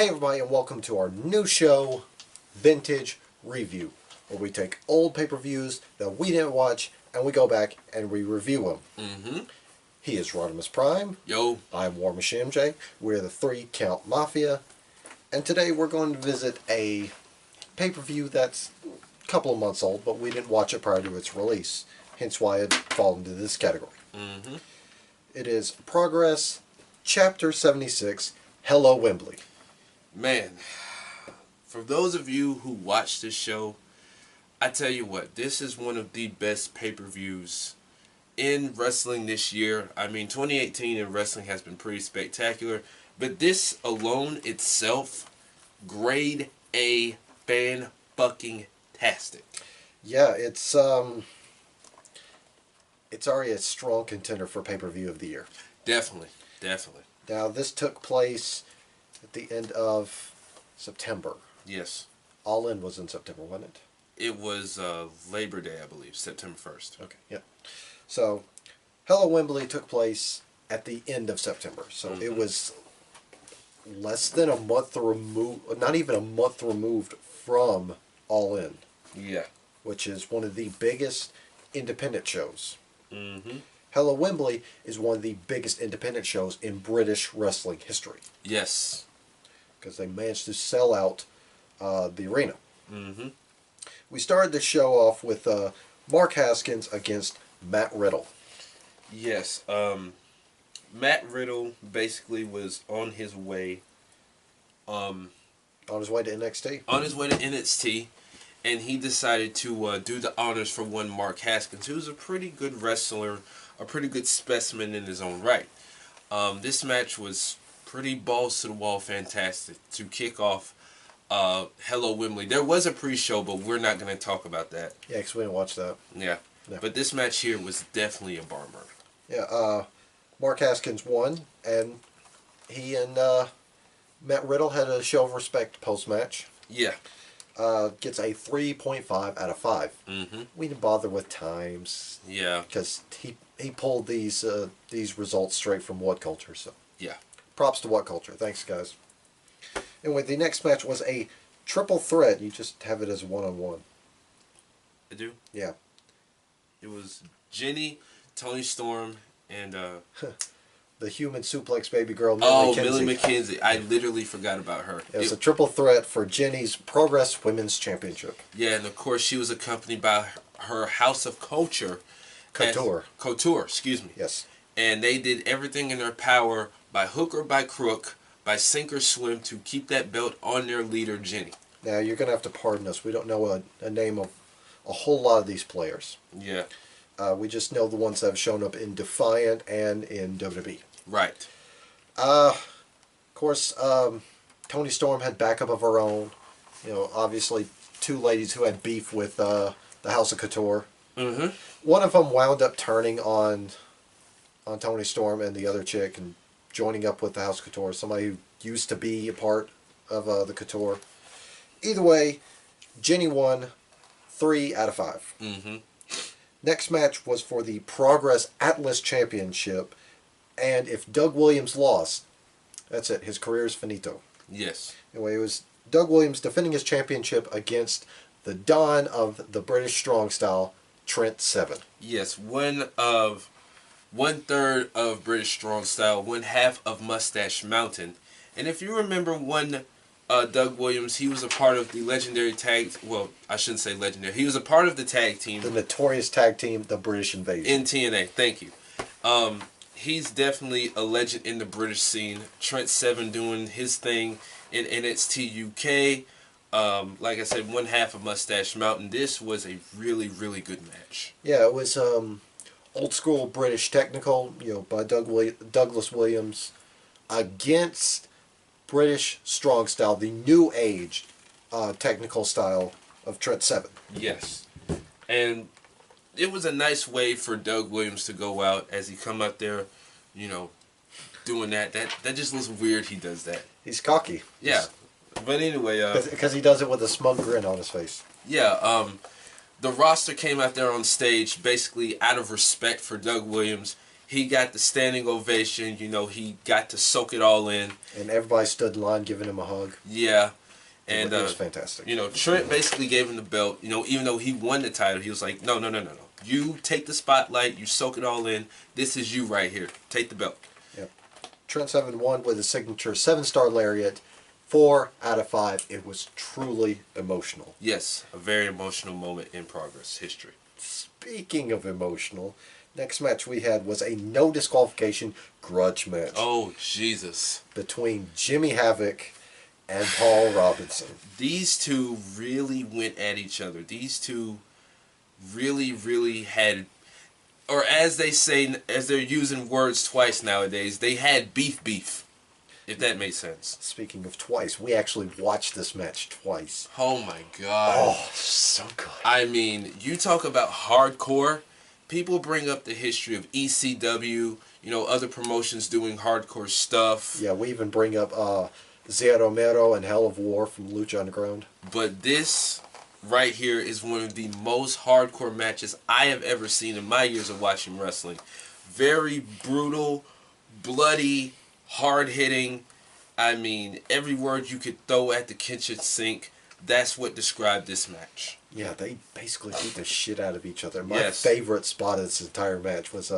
Hey everybody, and welcome to our new show, Vintage Review, where we take old pay-per-views that we didn't watch and we go back and we review them. He is Rodimus Prime. Yo. I'm War Machine J. We're the 3-Count Mafia. And today we're going to visit a pay-per-view that's a couple of months old, but we didn't watch it prior to its release. Hence why it falls into this category. It is Progress Chapter 76, Hello Wembley. Man, for those of you who watch this show, I tell you what, this is one of the best pay-per-views in wrestling this year. I mean, 2018 in wrestling has been pretty spectacular, but this alone itself, grade A, fan-fucking-tastic. Yeah, it's already a strong contender for pay-per-view of the year. Definitely, definitely. Now, this took place at the end of September. Yes. All In was in September, wasn't it? It was Labor Day, I believe, September 1st. Okay, yeah. So, Hello Wembley took place at the end of September. So it was less than a month removed, not even a month removed from All In. Yeah. Which is one of the biggest independent shows. Hello Wembley is one of the biggest independent shows in British wrestling history. Yes. Because they managed to sell out the arena. We started the show off with Mark Haskins against Matt Riddle. Yes. Matt Riddle basically was on his way. On his way to NXT? On his way to NXT. And he decided to do the honors for one Mark Haskins, who's a pretty good wrestler, a pretty good specimen in his own right. This match was pretty balls to the wall fantastic to kick off Hello Wembley. There was a pre-show, but we're not going to talk about that. Yeah, because we didn't watch that. Yeah. No. But this match here was definitely a barn burner. Yeah, Mark Haskins won, and he and Matt Riddle had a show of respect post-match. Yeah. Gets a 3.5 out of 5. We didn't bother with times. Yeah. Because he pulled these results straight from What Culture. So yeah. Props to What Culture. Thanks, guys. Anyway, the next match was a triple threat. You just have it as one-on-one. I do? Yeah. It was Jenny, Toni Storm, and the human suplex baby girl, Millie McKenzie. Millie McKenzie. I literally forgot about her. It was a triple threat for Jenny's Progress Women's Championship. Yeah, and of course she was accompanied by her House of Culture. Couture. Couture, excuse me. Yes. And they did everything in their power, by hook or by crook, by sink or swim, to keep that belt on their leader, Jenny. Now, you're going to have to pardon us. We don't know a name of a whole lot of these players. Yeah. We just know the ones that have shown up in Defiant and in WWE. Right. Of course, Toni Storm had backup of her own. You know, obviously, two ladies who had beef with the House of Couture. One of them wound up turning on Toni Storm and the other chick and joining up with the House of Couture, somebody who used to be a part of the Couture. Either way, Jenny won 3 out of 5. Next match was for the Progress Atlas Championship, and if Doug Williams lost, that's it. His career is finito. Yes. Anyway, it was Doug Williams defending his championship against the Don of the British Strong Style, Trent Seven. Yes, one third of British Strong Style, one half of Mustache Mountain. And if you remember Doug Williams, he was a part of the legendary tag, well, I shouldn't say legendary, he was a part of the tag team. The notorious tag team, the British Invasion. In TNA, thank you. He's definitely a legend in the British scene. Trent Seven doing his thing in NXT UK. Like I said, one half of Mustache Mountain. This was a really, really good match. Yeah, it was old school British technical, by Douglas Williams against British Strong Style, the new age technical style of Trent Seven. Yes. And it was a nice way for Doug Williams to go out as he come out there, doing that. That just looks weird he does that. He's cocky. Yeah. But anyway, because he does it with a smug grin on his face. Yeah, the roster came out there on stage basically out of respect for Doug Williams. He got the standing ovation. You know, he got to soak it all in. And everybody stood in line giving him a hug. Yeah. And it was fantastic. You know, Trent basically gave him the belt. You know, even though he won the title, he was like, no. You take the spotlight. You soak it all in. This is you right here. Take the belt. Yep. Trent Seven won with a signature 7-star lariat. 4 out of 5. It was truly emotional. Yes, a very emotional moment in Progress history. Speaking of emotional, next match we had was a no disqualification grudge match. Oh, Jesus. Between Jimmy Havoc and Paul Robinson. These two really went at each other. These two really had, or as they say, as they're using words twice nowadays, they had beef. If that makes sense. Speaking of twice, we actually watched this match twice. Oh my God. Oh, so good. I mean, you talk about hardcore. People bring up the history of ECW, you know, other promotions doing hardcore stuff. Yeah, we even bring up Zia Romero and Hell of War from Lucha Underground. But this right here is one of the most hardcore matches I have ever seen in my years of watching wrestling. Very brutal, bloody, hard-hitting. I mean, every word you could throw at the kitchen sink, that's what described this match. Yeah, they basically beat the shit out of each other. My Yes. favorite spot of this entire match was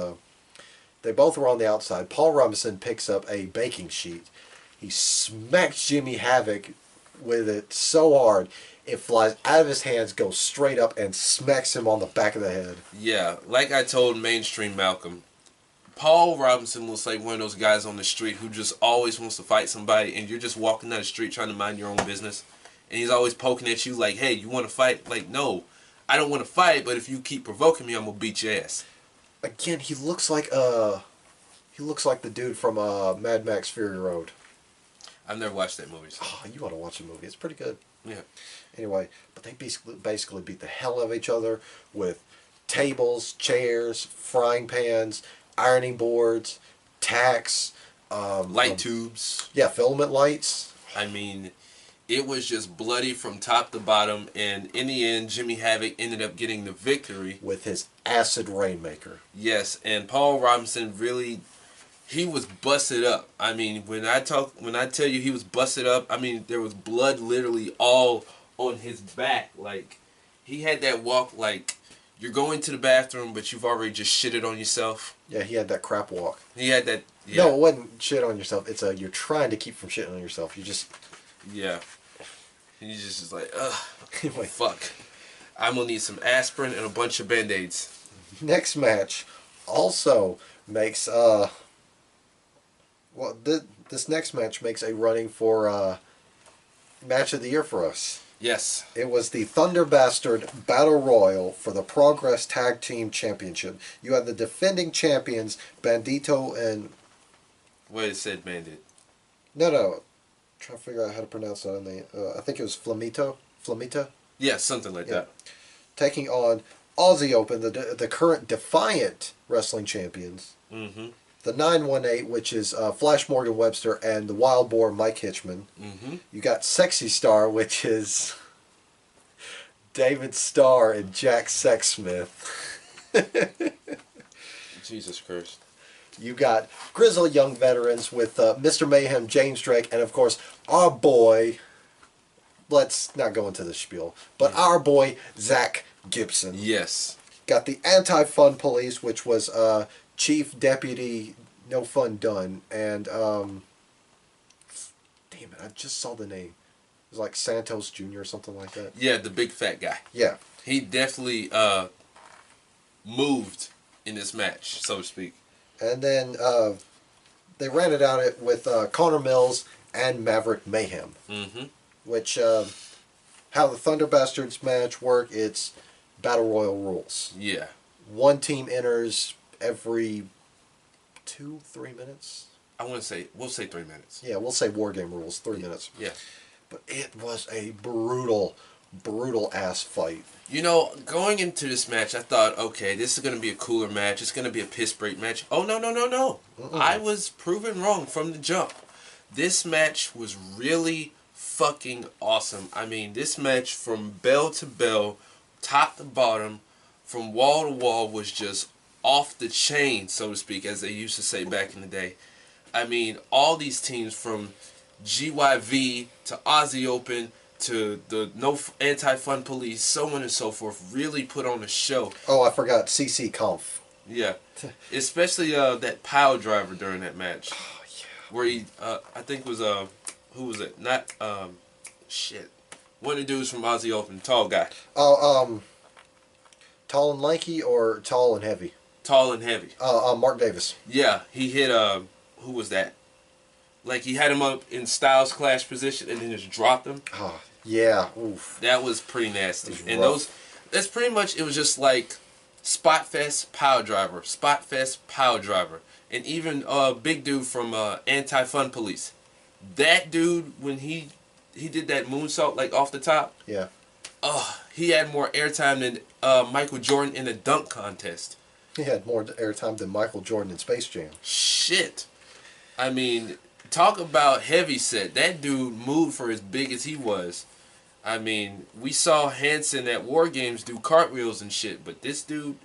they both were on the outside. Paul Robinson picks up a baking sheet. He smacks Jimmy Havoc with it so hard, it flies out of his hands, goes straight up, and smacks him on the back of the head. Yeah, like I told Mainstream Malcolm, Paul Robinson looks like one of those guys on the street who just always wants to fight somebody, and you're just walking down the street trying to mind your own business, and he's always poking at you like, hey, you want to fight? Like, no, I don't want to fight, but if you keep provoking me, I'm going to beat your ass. Again, he looks like the dude from Mad Max Fury Road. I've never watched that movie. So. Oh, you ought to watch the movie. It's pretty good. Yeah. Anyway, but they basically beat the hell out of each other with tables, chairs, frying pans, ironing boards, tacks, Light tubes. Yeah, filament lights. I mean, it was just bloody from top to bottom, and in the end, Jimmy Havoc ended up getting the victory With his acid rainmaker. Yes, and Paul Robinson really, he was busted up. I mean, when I tell you he was busted up, I mean there was blood literally all on his back. Like, he had that walk like you're going to the bathroom, but you've already just shitted on yourself. Yeah, he had that crap walk. He had that. Yeah. No, it wasn't shit on yourself. It's you're trying to keep from shitting on yourself. You just. Yeah. He's just like, ugh, Anyway. fuck. I'm gonna need some aspirin and a bunch of Band-Aids. Next match also makes this next match makes a running for match of the year for us. Yes. It was the Thunder Bastard Battle Royal for the Progress Tag Team Championship. You had the defending champions Bandito and What it said, Bandit. no, trying to figure out how to pronounce that name. I think it was Flamita. Yeah, something like that. Taking on Aussie Open, the current Defiant Wrestling Champions. Mm-hmm. The 918, which is Flash Morgan Webster, and the Wild Boar Mike Hitchman. Mm-hmm. You got Sexy Star, which is David Starr and Jack Sexsmith. Jesus Christ. You got Grizzly Young Veterans with Mr. Mayhem, James Drake, and of course our boy, let's not go into the spiel, but our boy Zach Gibson. Yes. Got the Anti-Fun Police, which was Chief Deputy No Fun Done, and damn it, I just saw the name. It was like Santos Jr. or something like that. Yeah, the big fat guy. Yeah. He definitely moved in this match, so to speak. And then they ran it out with Connor Mills and Maverick Mayhem. Mm-hmm. Which, how the Thunder Bastards match work, it's Battle Royal rules. Yeah. One team enters every 2-3 minutes. We'll say 3 minutes. Yeah, we'll say War Game rules, 3 minutes. Yeah. But it was a brutal ass fight. You know, going into this match, I thought, okay, this is going to be a cooler match. It's going to be a piss break match. Oh, no. I was proven wrong from the jump. This match was really fucking awesome. I mean, this match from bell to bell, top to bottom, from wall to wall was just off the chain, so to speak, as they used to say back in the day. I mean, all these teams from GYV to Aussie Open to the No Anti-Fun Police, so on and so forth, really put on a show. Oh, I forgot CC Conf. Yeah, especially that pile driver during that match, where he, I think was who was it? Not shit. One of the dudes from Aussie Open, tall guy. Oh, tall and lanky or tall and heavy? Tall and heavy. Mark Davis. Yeah, he hit who was that? Like he had him up in Styles Clash position and then just dropped him. Oh, yeah. Oof. That was pretty nasty. And rough. that's pretty much, it was just like Spot Fest Power Driver, Spot Fest Power Driver, and even big dude from Anti-Fun Police. That dude, when he did that moonsault like off the top. Yeah. He had more airtime than Michael Jordan in a dunk contest. He had more airtime than Michael Jordan in Space Jam. Shit. I mean, talk about heavy set. That dude moved for as big as he was. I mean, we saw Hanson at War Games do cartwheels and shit, but this dude,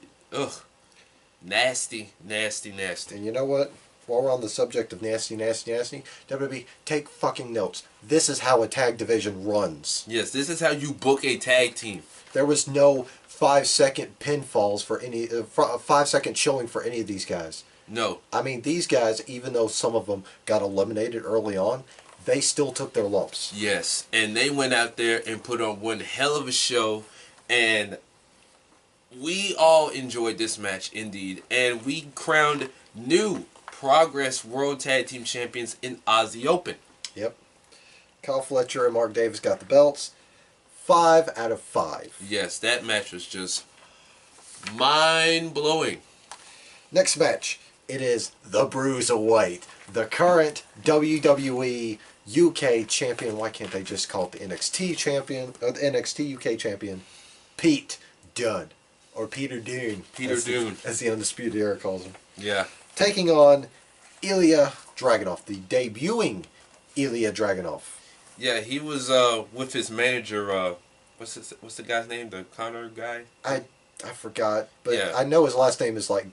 nasty, nasty, nasty. And you know what? While we're on the subject of nasty, nasty, nasty, WWE, take fucking notes. This is how a tag division runs. Yes, this is how you book a tag team. There was no 5-second pinfalls for any, 5-second showing for any of these guys. No. I mean, these guys, even though some of them got eliminated early on, they still took their lumps. Yes, and they went out there and put on one hell of a show, and we all enjoyed this match indeed, and we crowned new Progress World Tag Team Champions in Aussie Open. Yep. Kyle Fletcher and Mark Davis got the belts. 5 out of 5. Yes, that match was just mind-blowing. Next match, it is the Bruiserweight, the current WWE UK champion. Why can't they just call it the NXT champion, or the NXT UK champion, Pete Dunne, or Peter Dunne. Peter Dunne, as the Undisputed Era calls him. Yeah. Taking on Ilya Dragunov, the debuting Ilya Dragunov. Yeah, he was with his manager. What's the guy's name? The Connor guy. I forgot, but yeah. I know his last name is like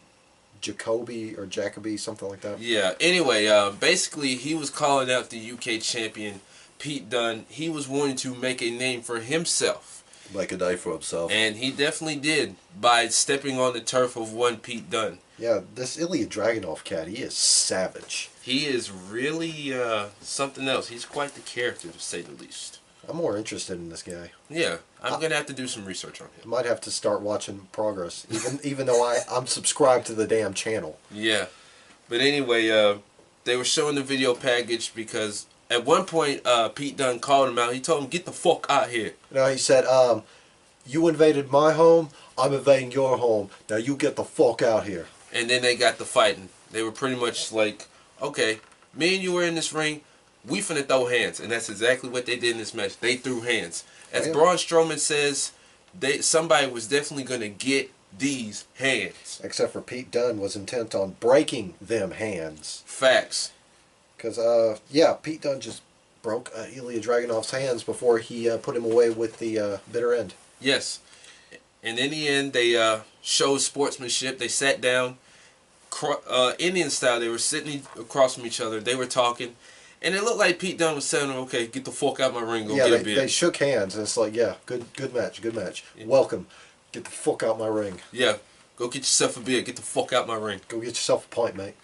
Jacoby or Jacoby, something like that. Yeah. Anyway, basically he was calling out the UK champion Pete Dunne. He was wanting to make a name for himself. Make a name for himself. And he definitely did by stepping on the turf of one Pete Dunne. Yeah, this Ilya Dragunov cat, he is savage. He is really something else. He's quite the character, to say the least. I'm more interested in this guy. Yeah, I'm going to have to do some research on him. I might have to start watching Progress, even though I'm subscribed to the damn channel. Yeah. But anyway, they were showing the video package because at one point Pete Dunne called him out. He told him, "Get the fuck out here." No, he said, you invaded my home, I'm invading your home. Now you get the fuck out here. And then they got the fighting. They were pretty much like, okay, me and you were in this ring, we finna throw hands. And that's exactly what they did in this match. They threw hands. As Braun Strowman says, somebody was definitely going to get these hands. Except for Pete Dunne was intent on breaking them hands. Facts. Because, yeah, Pete Dunne just broke Ilya Dragunov's hands before he put him away with the bitter end. Yes. And in the end, they showed sportsmanship. They sat down, Indian style. They were sitting across from each other. They were talking. And it looked like Pete Dunne was telling them, okay, get the fuck out my ring, go get a beer. They shook hands, and it's like, yeah, good match. Yeah. Welcome. Get the fuck out my ring. Yeah, go get yourself a beer. Get the fuck out my ring. Go get yourself a pint, mate.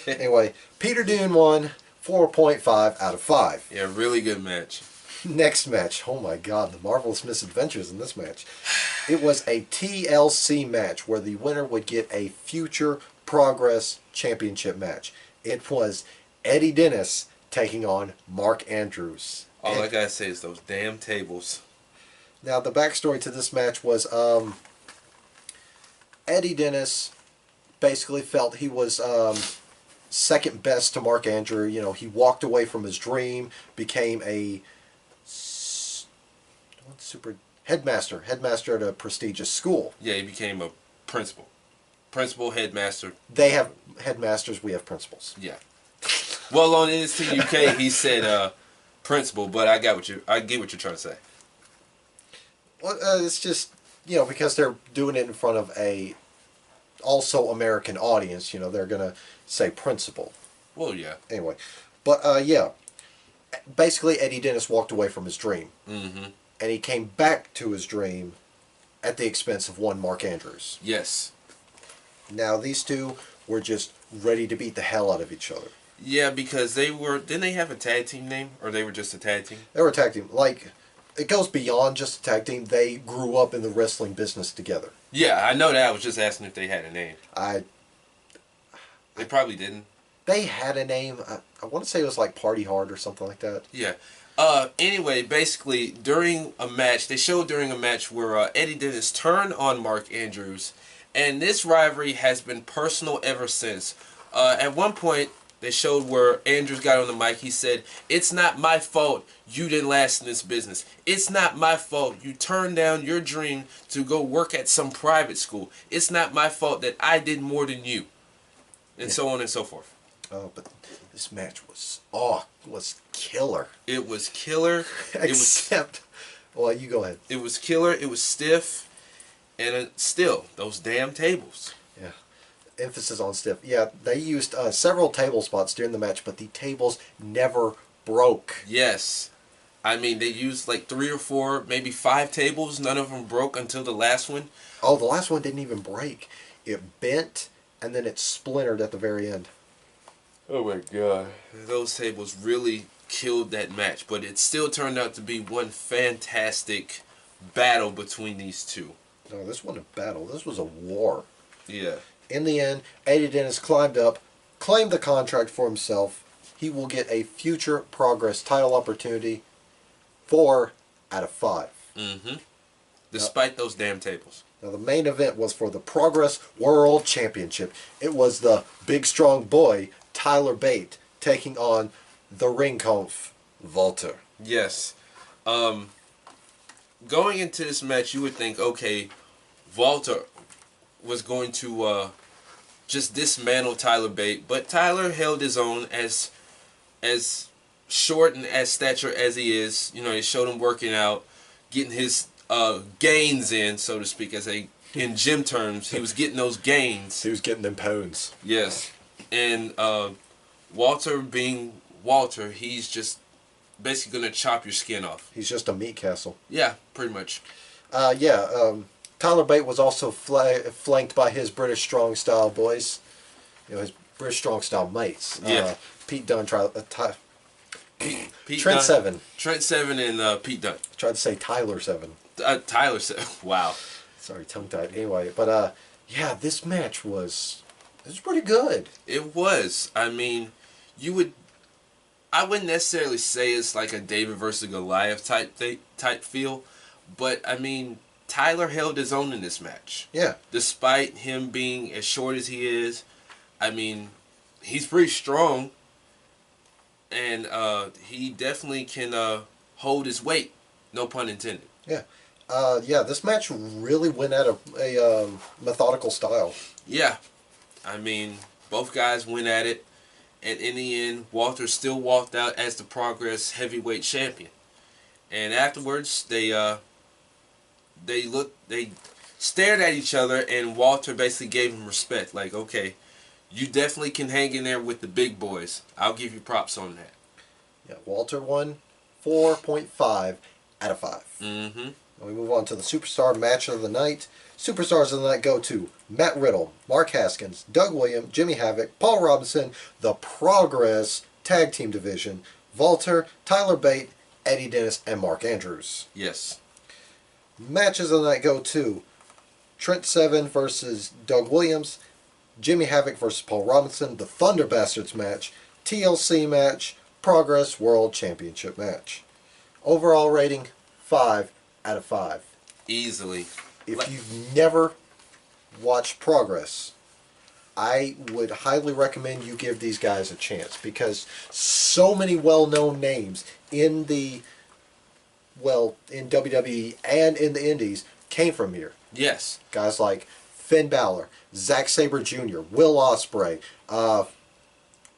Anyway, Peter Dunne won 4.5 out of 5. Yeah, really good match. Next match. Oh my God, the marvelous misadventures in this match. It was a TLC match where the winner would get a future Progress Championship match. It was Eddie Dennis taking on Mark Andrews. All I gotta say is those damn tables. Now, the backstory to this match was Eddie Dennis basically felt he was second best to Mark Andrew. You know, he walked away from his dream, became a headmaster at a prestigious school. Yeah, he became a principal headmaster. They have headmasters, we have principals. Yeah. Well, on NXT UK, he said principal, but I get what you're trying to say. Well, it's just, you know, because they're doing it in front of a also American audience, you know, they're going to say principal. Well, yeah. Anyway, but yeah, basically Eddie Dennis walked away from his dream. Mm-hmm. And he came back to his dream at the expense of one Mark Andrews. Yes. Now, these two were just ready to beat the hell out of each other. Yeah, because didn't they have a tag team name? Or they were just a tag team? They were a tag team. Like, it goes beyond just a tag team. They grew up in the wrestling business together. Yeah, I know that. I was just asking if they had a name. They probably didn't. They had a name. I want to say it was like Party Hard or something like that. Yeah. Anyway, basically, during a match, they showed during a match where Eddie Dennis turned on Mark Andrews, and this rivalry has been personal ever since. At one point, they showed where Andrews got on the mic. He said, "It's not my fault you didn't last in this business. It's not my fault you turned down your dream to go work at some private school. It's not my fault that I did more than you." And so on and so forth. Oh, but this match was killer. It was killer. Except, well, you go ahead. It was killer. It was stiff. And still, those damn tables. Yeah. Emphasis on stiff. Yeah, they used several table spots during the match, but the tables never broke. Yes. I mean, they used like 3 or 4, maybe 5 tables. None of them broke until the last one. Oh, the last one didn't even break. It bent, and then it splintered at the very end. Oh my god. Those tables really killed that match, but it still turned out to be one fantastic battle between these two. No, this wasn't a battle. This was a war. Yeah. In the end, Eddie Dennis climbed up, claimed the contract for himself. He will get a future Progress title opportunity, 4 out of 5. Mm-hmm. Despite those damn tables. Now, the main event was for the Progress World Championship. It was the big, strong boy, Tyler Bate, taking on the ring conf, Walter. Yes. Going into this match, you would think, okay, Walter was going to just dismantle Tyler Bate, but Tyler held his own as short and as stature as he is. You know, he showed him working out, getting his gains in, so to speak, in gym terms. He was getting those gains. He was getting them pounds. Yes. And Walter being Walter, he's just basically going to chop your skin off. He's just a meat castle. Yeah, pretty much. Tyler Bate was also flanked by his British Strong Style boys. You know, his British Strong Style mates. Yeah. Pete Dunne tried... Pete Trent Dunne, Seven. Trent Seven and Pete Dunne. I tried to say Tyler Seven. Tyler Seven. Wow. Sorry, tongue-tied. Anyway, but yeah, this match was pretty good. It was. I mean, I wouldn't necessarily say it's like a David versus Goliath type feel, but I mean, Tyler held his own in this match. Yeah. Despite him being as short as he is, I mean, he's pretty strong, and he definitely can hold his weight. No pun intended. Yeah. This match really went at a methodical style. Yeah. I mean, both guys went at it, and in the end, Walter still walked out as the Progress Heavyweight Champion. And afterwards, they stared at each other, and Walter basically gave him respect. Like, okay, you definitely can hang in there with the big boys. I'll give you props on that. Yeah, Walter won 4.5 out of 5. Mm-hmm. Now we move on to the Superstar Match of the Night. Superstars of the Night go to Matt Riddle, Mark Haskins, Doug Williams, Jimmy Havoc, Paul Robinson, the Progress Tag Team Division, Walter, Tyler Bate, Eddie Dennis, and Mark Andrews. Yes. Matches of the night go to Trent Seven versus Doug Williams, Jimmy Havoc versus Paul Robinson, the Thunder Bastards match, TLC match, Progress World Championship match. Overall rating, 5 out of 5. Easily. If you've never watched Progress, I would highly recommend you give these guys a chance, because so many well-known names in WWE and in the Indies came from here. Yes. Guys like Finn Balor, Zack Sabre Jr., Will Ospreay. I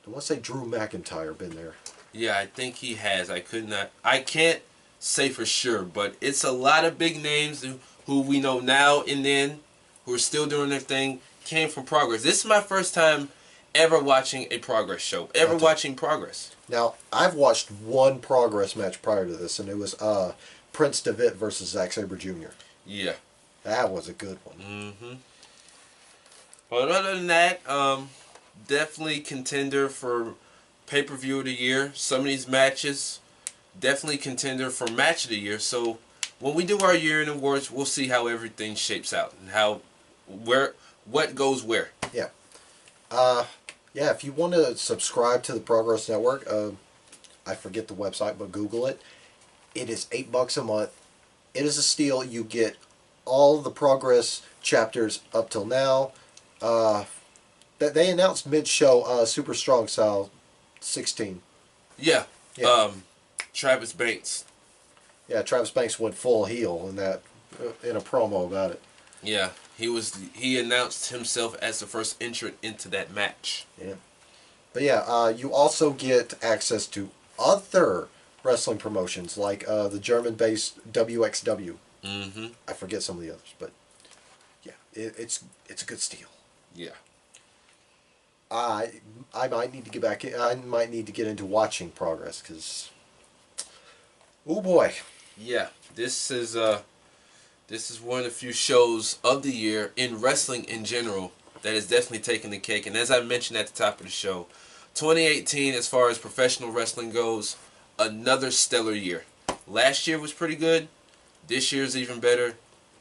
want to say Drew McIntyre been there. Yeah, I think he has. I can't say for sure, but it's a lot of big names who we know now and then, who are still doing their thing, came from Progress. This is my first time ever watching a Progress show. Watching Progress. Now, I've watched one Progress match prior to this, and it was Prince DeVitt versus Zack Sabre Jr. Yeah. That was a good one. Mm-hmm. But other than that, definitely contender for pay-per-view of the year. Some of these matches, definitely contender for match of the year. So when we do our year in awards, we'll see how everything shapes out and what goes where. Yeah. Yeah, if you want to subscribe to the Progress Network, I forget the website, but Google it. It is $8 a month. It is a steal. You get all the Progress chapters up till now. They announced mid-show Super Strong Style 16. Yeah. Yeah. Travis Banks. Yeah, Travis Banks went full heel in that in a promo about it. Yeah, he announced himself as the first entrant into that match. Yeah. But yeah, you also get access to other wrestling promotions like the German-based WXW. Mm-hmm. I forget some of the others, but yeah, it's a good steal. Yeah. I might need to get back. I might need to get into watching Progress because, oh boy. Yeah, this is one of the few shows of the year in wrestling in general that has definitely taken the cake. And as I mentioned at the top of the show, 2018, as far as professional wrestling goes, another stellar year. Last year was pretty good. This year's even better.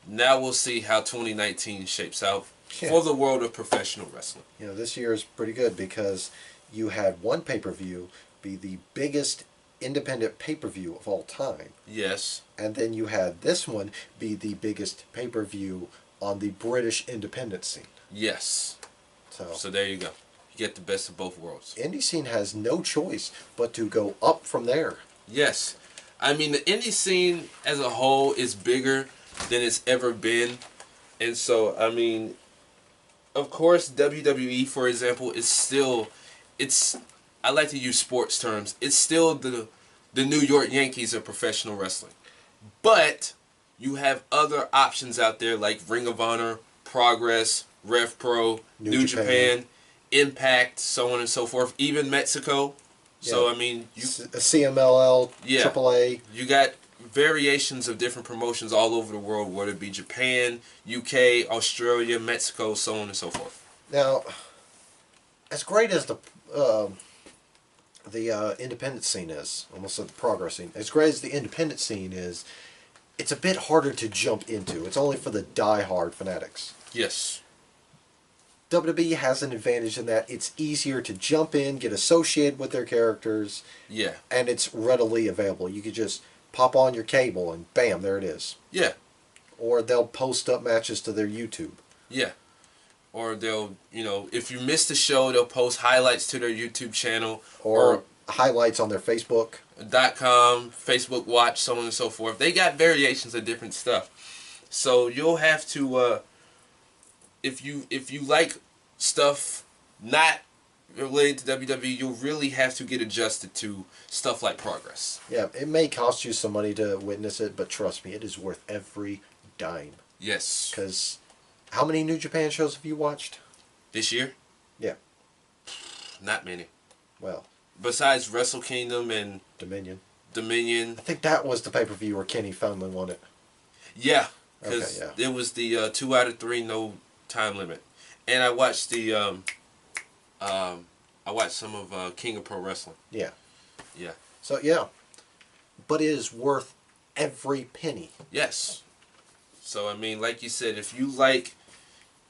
Now we'll see how 2019 shapes out for the world of professional wrestling. You know, this year is pretty good because you had one pay-per-view be the biggest independent pay-per-view of all time. Yes. And then you had this one be the biggest pay-per-view on the British independent scene. Yes. So there you go. You get the best of both worlds. Indie scene has no choice but to go up from there. Yes. I mean, the indie scene as a whole is bigger than it's ever been. And so, I mean, of course, WWE, for example, is still, I like to use sports terms, it's still the New York Yankees of professional wrestling. But you have other options out there like Ring of Honor, Progress, Rev Pro, New Japan, Impact, so on and so forth, even Mexico. Yeah. So, I mean, CMLL, AAA. You got variations of different promotions all over the world, whether it be Japan, UK, Australia, Mexico, so on and so forth. Now, as great as the independent scene is, almost like the Progress scene, as great as the independent scene is, it's a bit harder to jump into. It's only for the die-hard fanatics. Yes. WWE has an advantage in that it's easier to jump in, get associated with their characters, and it's readily available. You could just pop on your cable and bam, there it is. Yeah. Or they'll post up matches to their YouTube. Yeah. Or they'll, if you miss the show, they'll post highlights to their YouTube channel. Or highlights on their Facebook. .com, Facebook Watch, so on and so forth. They got variations of different stuff. So you'll have to, if you like stuff not related to WWE, you'll really have to get adjusted to stuff like Progress. Yeah, it may cost you some money to witness it, but trust me, it is worth every dime. Yes. Because how many New Japan shows have you watched? This year? Yeah. Not many. Well. Besides Wrestle Kingdom and Dominion. I think that was the pay-per-view where Kenny Foundman won it. Yeah. Because it was the 2 out of 3 no time limit. And I watched I watched some of King of Pro Wrestling. Yeah. Yeah. So, yeah. But it is worth every penny. Yes. So, I mean, like you said, if you like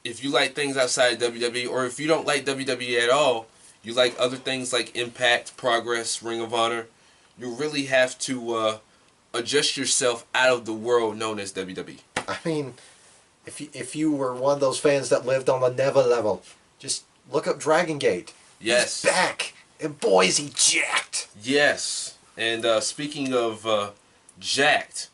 things outside of WWE, or if you don't like WWE at all, you like other things like Impact, Progress, Ring of Honor, you really have to adjust yourself out of the world known as WWE. I mean, if you were one of those fans that lived on the Never level, just look up Dragon Gate. Yes. He's back. And boy, is he jacked. Yes. And speaking of jacked,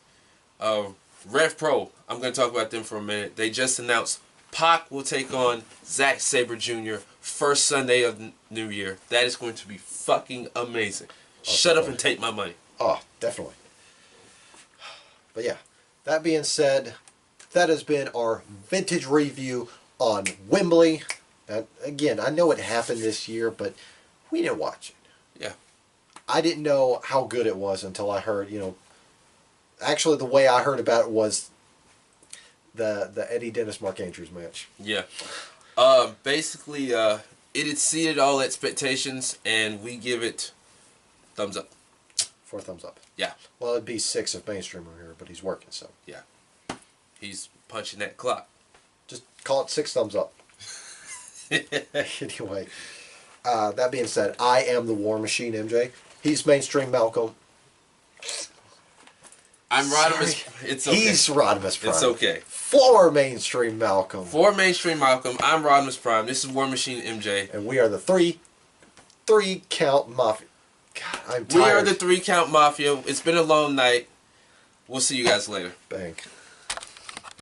Rev Pro, I'm going to talk about them for a minute. They just announced Pac will take on Zack Sabre Jr. first Sunday of New Year. That is going to be fucking amazing. Shut up and take my money. Oh, definitely. But yeah, that being said, that has been our vintage review on Wembley. Again, I know it happened this year, but we didn't watch it. Yeah. I didn't know how good it was until I heard, actually the way I heard about it was the Eddie Dennis Mark Andrews match. Yeah. Basically, it exceeded all expectations, and we give it thumbs up. 4 thumbs up. Yeah. Well, it'd be 6 if Mainstream were here, but he's working, so. Yeah. He's punching that clock. Just call it 6 thumbs up. Anyway, that being said, I am the War Machine, MJ. He's Mainstream Malcolm. I'm Rodimus. It's okay. He's Rodimus Prime. It's okay. For Mainstream Malcolm. For Mainstream Malcolm, I'm Rodimus Prime. This is War Machine MJ. And we are the three count Mafia. God, I'm tired. We are the 3 count Mafia. It's been a long night. We'll see you guys later. Bang.